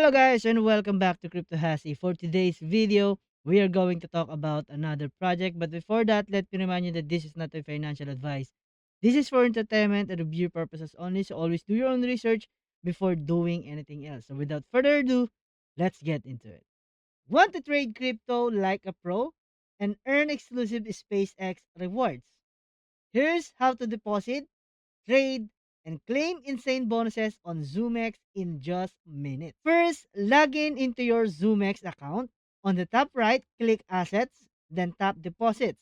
Hello guys and welcome back to Crypto Hasi. For today's video, we are going to talk about another project. But before that, let me remind you that this is not a financial advice. This is for entertainment and review purposes only, so always do your own research before doing anything else. So without further ado, let's get into it. Want to trade crypto like a pro and earn exclusive SpaceX rewards? Here's how to deposit, trade, and claim insane bonuses on ZoomX in just minutes. First, log in into your ZoomX account. On the top right, click Assets, then tap Deposits.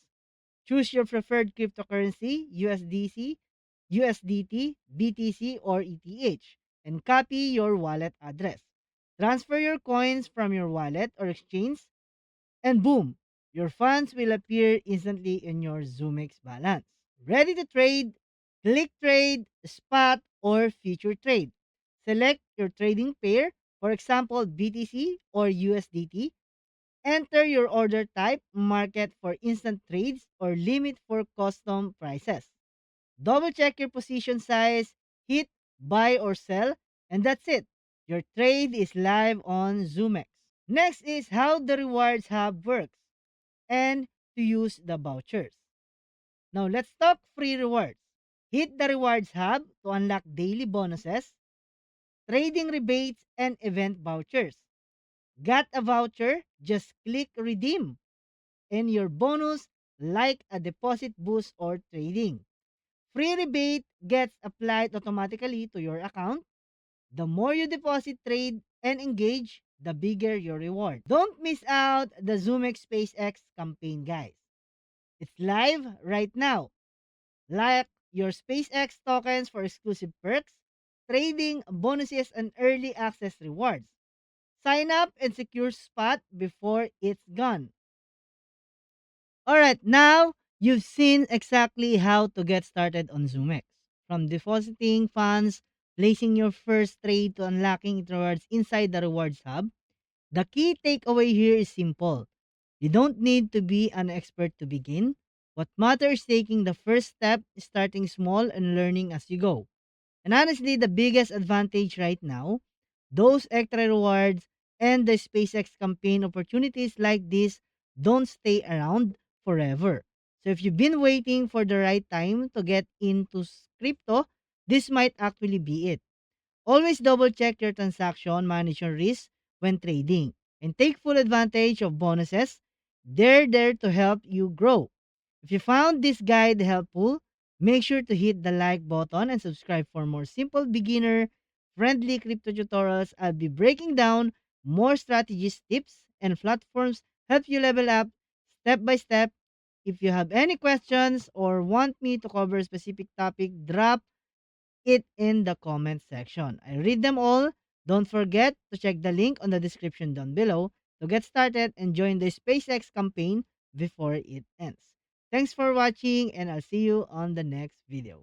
Choose your preferred cryptocurrency, USDC, USDT, BTC, or ETH, and copy your wallet address. Transfer your coins from your wallet or exchange, and boom, your funds will appear instantly in your ZoomX balance. Ready to trade? Click Trade, Spot, or Future Trade. Select your trading pair, for example, BTC or USDT. Enter your order type, market for instant trades, or limit for custom prices. Double check your position size, hit buy or sell, and that's it. Your trade is live on ZoomX. Next is how the rewards hub works and to use the vouchers. Now let's talk free rewards. Hit the rewards hub to unlock daily bonuses, trading rebates, and event vouchers. Got a voucher? Just click redeem and your bonus like a deposit boost or trading. Free rebate gets applied automatically to your account. The more you deposit, trade, and engage, the bigger your reward. Don't miss out the ZoomX SpaceX campaign, guys. It's live right now. Like your SpaceX tokens for exclusive perks, trading bonuses, and early access rewards. Sign up and secure spot before it's gone. Alright, now you've seen exactly how to get started on ZoomX. From depositing funds, placing your first trade to unlocking rewards inside the rewards hub. The key takeaway here is simple. You don't need to be an expert to begin. What matters is taking the first step, starting small and learning as you go. And honestly, the biggest advantage right now, those extra rewards and the SpaceX campaign opportunities like this don't stay around forever. So if you've been waiting for the right time to get into crypto, this might actually be it. Always double check your transaction, manage your risk when trading, and take full advantage of bonuses. They're there to help you grow. If you found this guide helpful, make sure to hit the like button and subscribe for more simple beginner friendly crypto tutorials. I'll be breaking down more strategies, tips, and platforms help you level up step by step. If you have any questions or want me to cover a specific topic, drop it in the comment section. I read them all. Don't forget to check the link on the description down below to get started and join the SpaceX campaign before it ends. Thanks for watching and I'll see you on the next video.